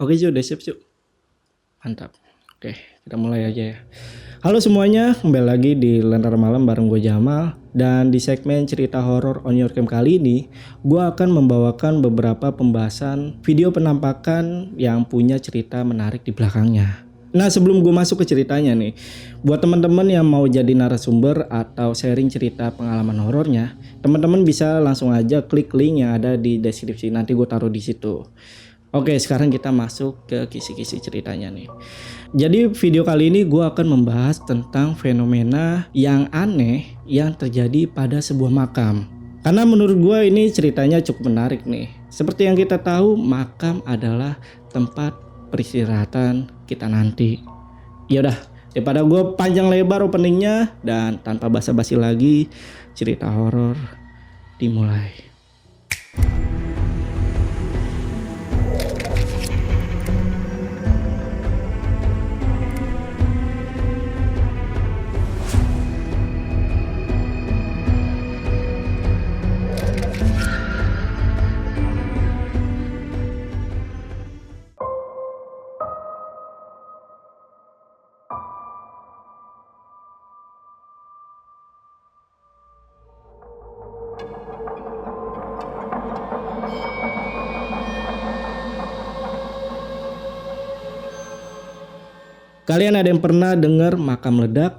Oke Ju, udah siap Ju. Mantap. Oke, kita mulai aja ya. Halo semuanya, kembali lagi di Lentera Malam bareng gue Jamal. Dan di segmen cerita horor on your cam kali ini, gue akan membawakan beberapa pembahasan video penampakan yang punya cerita menarik di belakangnya. Nah sebelum gue masuk ke ceritanya nih, buat teman-teman yang mau jadi narasumber atau sharing cerita pengalaman horornya, teman-teman bisa langsung aja klik link yang ada di deskripsi, nanti gue taruh di situ. Oke, sekarang kita masuk ke kisi-kisi ceritanya nih. Jadi video kali ini gue akan membahas tentang fenomena yang aneh yang terjadi pada sebuah makam. Karena menurut gue ini ceritanya cukup menarik nih. Seperti yang kita tahu, makam adalah tempat peristirahatan kita nanti. Yaudah, daripada gue panjang lebar openingnya dan tanpa basa-basi lagi, cerita horor dimulai. Kalian ada yang pernah dengar makam meledak?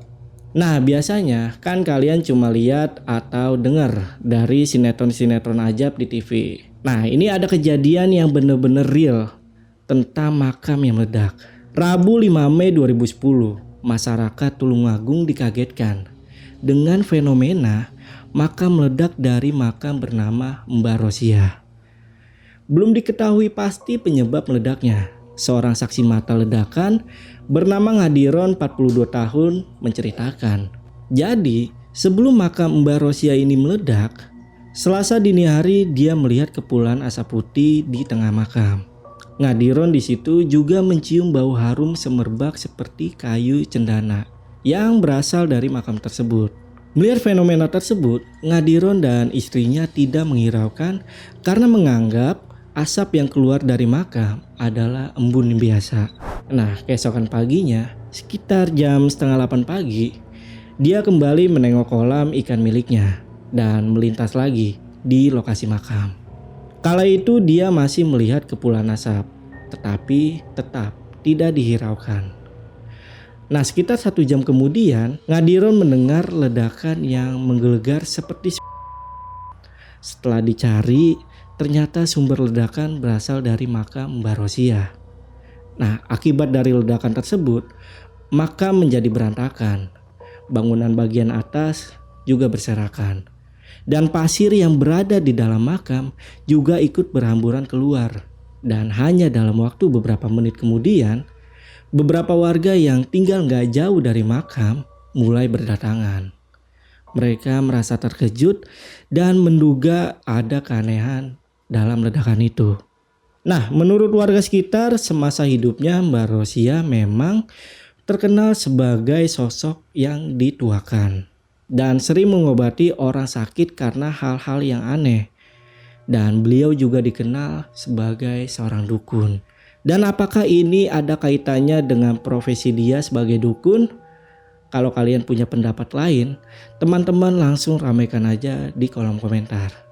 Nah biasanya kan kalian cuma lihat atau dengar dari sinetron-sinetron ajab di TV. Nah ini ada kejadian yang bener-bener real tentang makam yang meledak. Rabu 5 Mei 2010, masyarakat Tulungagung dikagetkan dengan fenomena makam meledak dari makam bernama Mbah Rosia. Belum diketahui pasti penyebab meledaknya. Seorang saksi mata ledakan bernama Ngadiron 42 tahun menceritakan. Jadi sebelum makam Mbah Rosia ini meledak, Selasa dini hari dia melihat kepulan asap putih di tengah makam. Ngadiron di situ juga mencium bau harum semerbak seperti kayu cendana yang berasal dari makam tersebut. Melihat fenomena tersebut, Ngadiron dan istrinya tidak menghiraukan karena menganggap asap yang keluar dari makam adalah embun biasa. Nah, keesokan paginya, sekitar jam setengah 8 pagi, dia kembali menengok kolam ikan miliknya dan melintas lagi di lokasi makam. Kala itu dia masih melihat kepulan asap, tetapi tetap tidak dihiraukan. Nah, sekitar 1 jam kemudian, Ngadiron mendengar ledakan yang menggelegar seperti. Setelah dicari, ternyata sumber ledakan berasal dari makam Mbah Rosia. Nah, akibat dari ledakan tersebut, makam menjadi berantakan. Bangunan bagian atas juga berserakan. Dan pasir yang berada di dalam makam juga ikut berhamburan keluar. Dan hanya dalam waktu beberapa menit kemudian, beberapa warga yang tinggal gak jauh dari makam mulai berdatangan. Mereka merasa terkejut dan menduga ada keanehan dalam ledakan itu. Nah, menurut warga sekitar, semasa hidupnya Mbah Rosia memang terkenal sebagai sosok yang dituakan dan sering mengobati orang sakit karena hal-hal yang aneh. Dan beliau juga dikenal sebagai seorang dukun. Dan apakah ini ada kaitannya dengan profesi dia sebagai dukun? Kalau kalian punya pendapat lain, teman-teman langsung ramaikan aja di kolom komentar.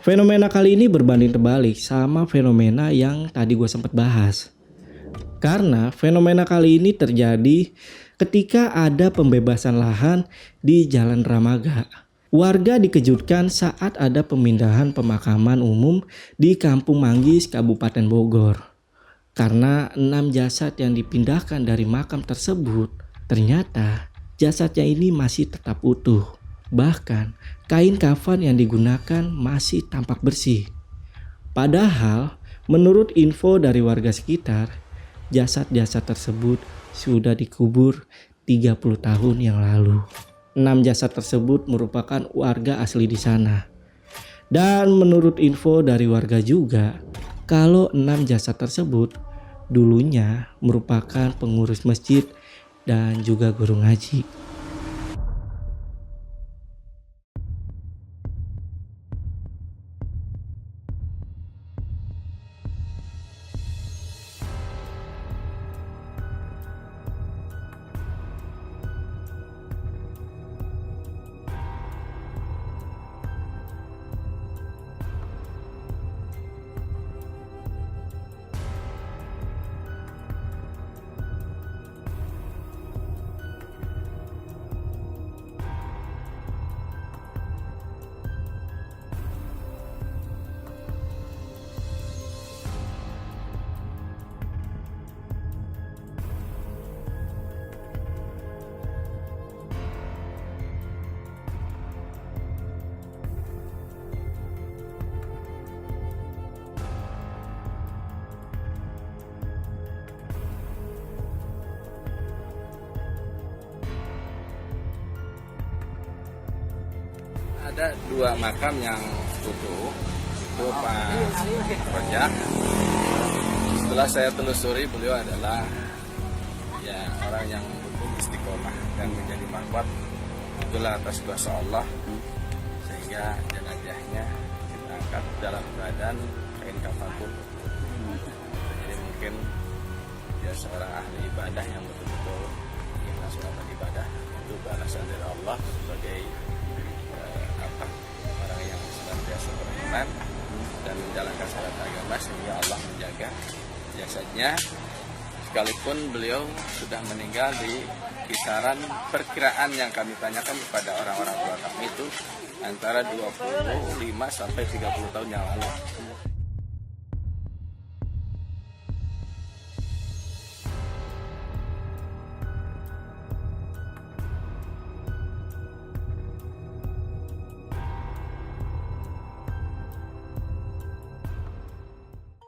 Fenomena kali ini berbanding terbalik sama fenomena yang tadi gue sempat bahas. Karena fenomena kali ini terjadi ketika ada pembebasan lahan di Jalan Ramaga. Warga dikejutkan saat ada pemindahan pemakaman umum di Kampung Manggis, Kabupaten Bogor. Karena 6 jasad yang dipindahkan dari makam tersebut, ternyata jasadnya ini masih tetap utuh. Bahkan kain kafan yang digunakan masih tampak bersih. Padahal menurut info dari warga sekitar, jasad-jasad tersebut sudah dikubur 30 tahun yang lalu. 6 jasad tersebut merupakan warga asli di sana. Dan menurut info dari warga juga, kalau 6 jasad tersebut dulunya merupakan pengurus masjid dan juga guru ngaji. Ada 2 makam yang utuh, itu Pak Rojak. Setelah saya telusuri, beliau adalah ya orang yang betul istiqomah dan menjadi makhluk itulah atas kuasa Allah, sehingga jenazahnya kita angkat dalam keadaan kain kafan utuh. Jadi mungkin dia seorang ahli ibadah yang betul-betul ikhlas dalam ibadah, itu balasan dari Allah sebagai orang yang senantiasa beriman dan menjalankan syarat agama, sehingga Allah menjaga jasadnya sekalipun beliau sudah meninggal di kisaran perkiraan yang kami tanyakan kepada orang-orang tua kami itu antara 25 sampai 30 tahun yang lalu.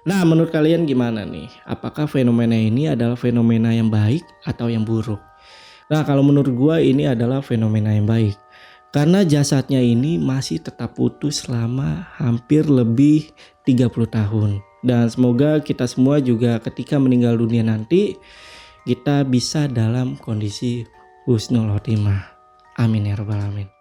Nah, menurut kalian gimana nih? Apakah fenomena ini adalah fenomena yang baik atau yang buruk? Nah, kalau menurut gua ini adalah fenomena yang baik. Karena jasadnya ini masih tetap utuh selama hampir lebih 30 tahun. Dan semoga kita semua juga ketika meninggal dunia nanti, kita bisa dalam kondisi husnul khotimah. Amin ya rabbal alamin.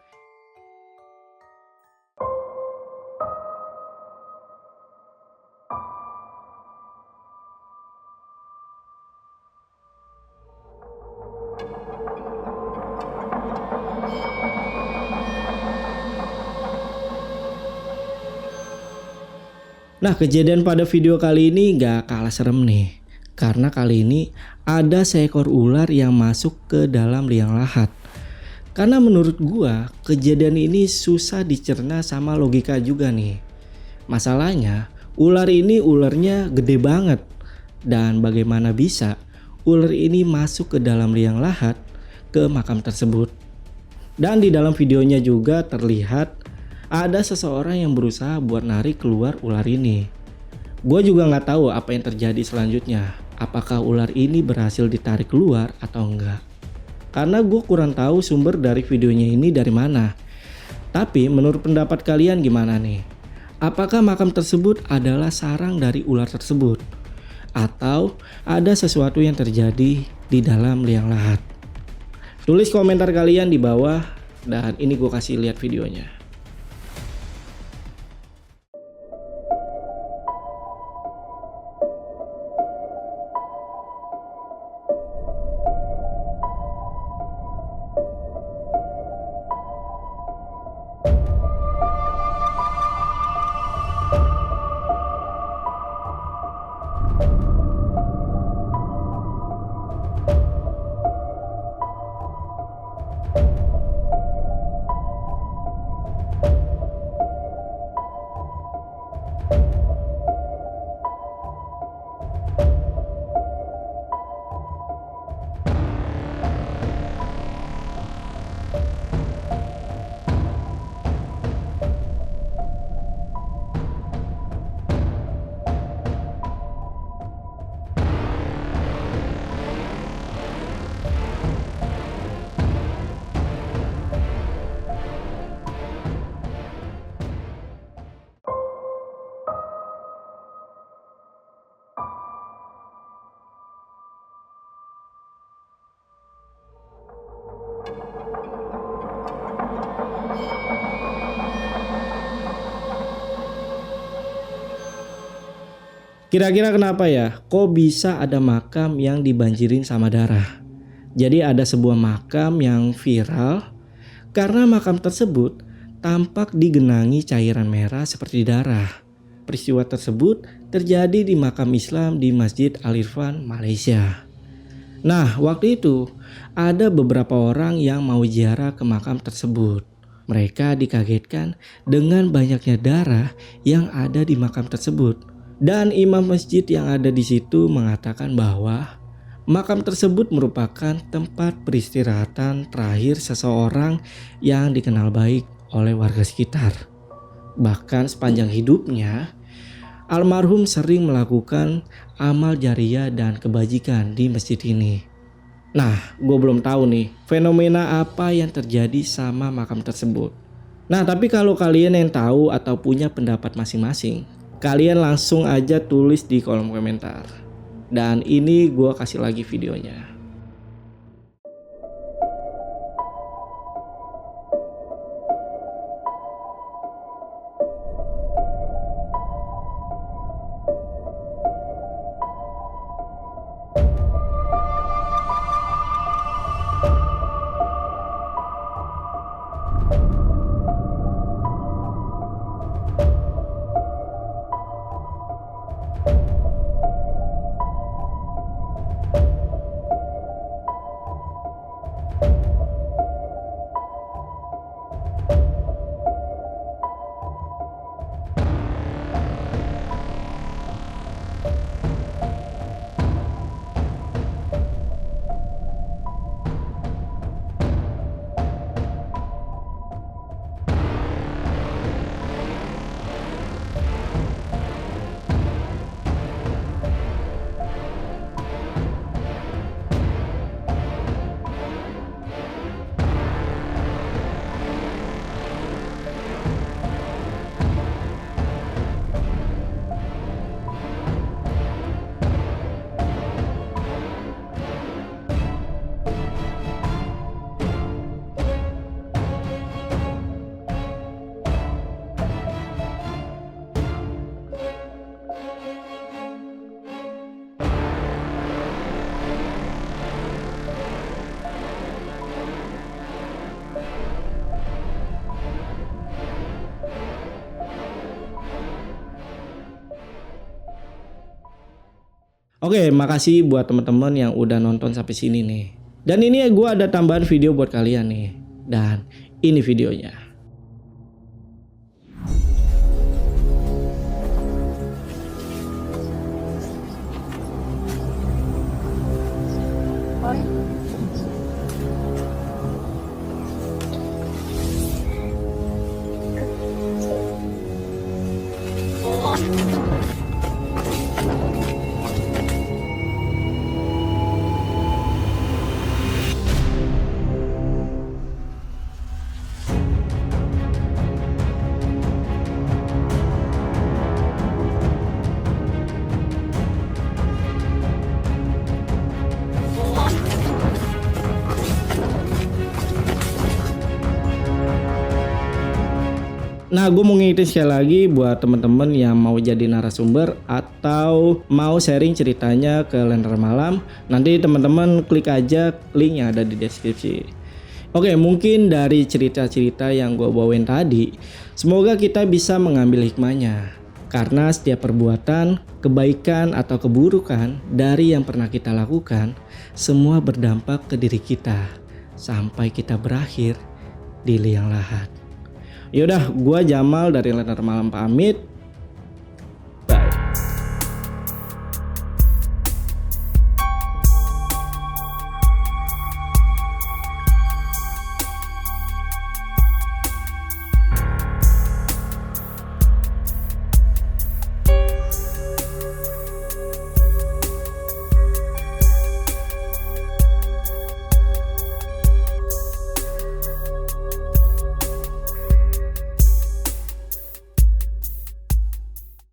Nah, kejadian pada video kali ini gak kalah serem nih. Karena kali ini ada seekor ular yang masuk ke dalam liang lahat. Karena menurut gua kejadian ini susah dicerna sama logika juga nih. Masalahnya ular ini ularnya gede banget. Dan bagaimana bisa ular ini masuk ke dalam liang lahat ke makam tersebut. Dan di dalam videonya juga terlihat ada seseorang yang berusaha buat narik keluar ular ini. Gue juga nggak tahu apa yang terjadi selanjutnya. Apakah ular ini berhasil ditarik keluar atau enggak? Karena gue kurang tahu sumber dari videonya ini dari mana. Tapi menurut pendapat kalian gimana nih? Apakah makam tersebut adalah sarang dari ular tersebut? Atau ada sesuatu yang terjadi di dalam liang lahat? Tulis komentar kalian di bawah dan ini gue kasih lihat videonya. Kira-kira kenapa ya? Kok bisa ada makam yang dibanjirin sama darah? Jadi ada sebuah makam yang viral karena makam tersebut tampak digenangi cairan merah seperti darah. Peristiwa tersebut terjadi di makam Islam di Masjid Al Irfan, Malaysia. Nah, waktu itu ada beberapa orang yang mau ziarah ke makam tersebut. Mereka dikagetkan dengan banyaknya darah yang ada di makam tersebut. Dan imam masjid yang ada di situ mengatakan bahwa makam tersebut merupakan tempat peristirahatan terakhir seseorang yang dikenal baik oleh warga sekitar. Bahkan sepanjang hidupnya, almarhum sering melakukan amal jariah dan kebajikan di masjid ini. Nah, gue belum tahu nih fenomena apa yang terjadi sama makam tersebut. Nah, tapi kalau kalian yang tahu atau punya pendapat masing-masing, kalian langsung aja tulis di kolom komentar. Dan ini gue kasih lagi videonya. Oke, makasih buat teman-teman yang udah nonton sampai sini nih. Dan ini gue ada tambahan video buat kalian nih. Dan ini videonya. Nah, gue mau ngingetin sekali lagi buat teman-teman yang mau jadi narasumber atau mau sharing ceritanya ke Lentera Malam, nanti teman-teman klik aja link yang ada di deskripsi. Oke, mungkin dari cerita-cerita yang gue bawain tadi, semoga kita bisa mengambil hikmahnya. Karena setiap perbuatan, kebaikan atau keburukan dari yang pernah kita lakukan, semua berdampak ke diri kita sampai kita berakhir di liang lahat. Yaudah, gua Jamal dari Lentera Malam pamit.